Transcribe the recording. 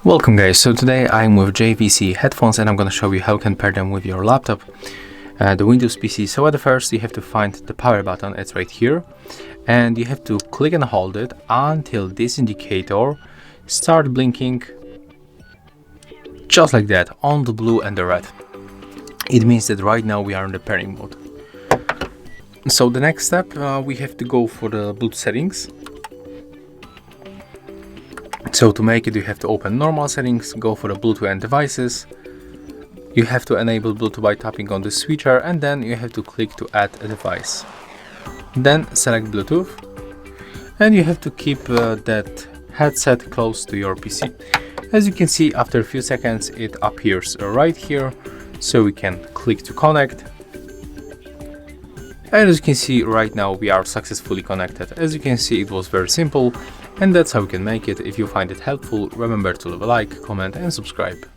Welcome guys, so today I'm with JVC headphones and I'm going to show you how you can pair them with your laptop, the Windows PC. So at first you have to find the power button, it's right here, and you have to click and hold it until this indicator starts blinking just like that on the blue and the red. It means that right now we are in the pairing mode. So the next step, we have to go for the Bluetooth settings. So to make it, you have to open normal settings, go for the Bluetooth and devices. You have to enable Bluetooth by tapping on the switcher, and then you have to click to add a device. Then select Bluetooth, and you have to keep that headset close to your PC. As you can see, after a few seconds it appears right here, so we can click to connect. And as you can see right now we are successfully connected. As you can see, it was very simple, and that's how you can make it. If you find it helpful, remember to leave a like, comment and subscribe.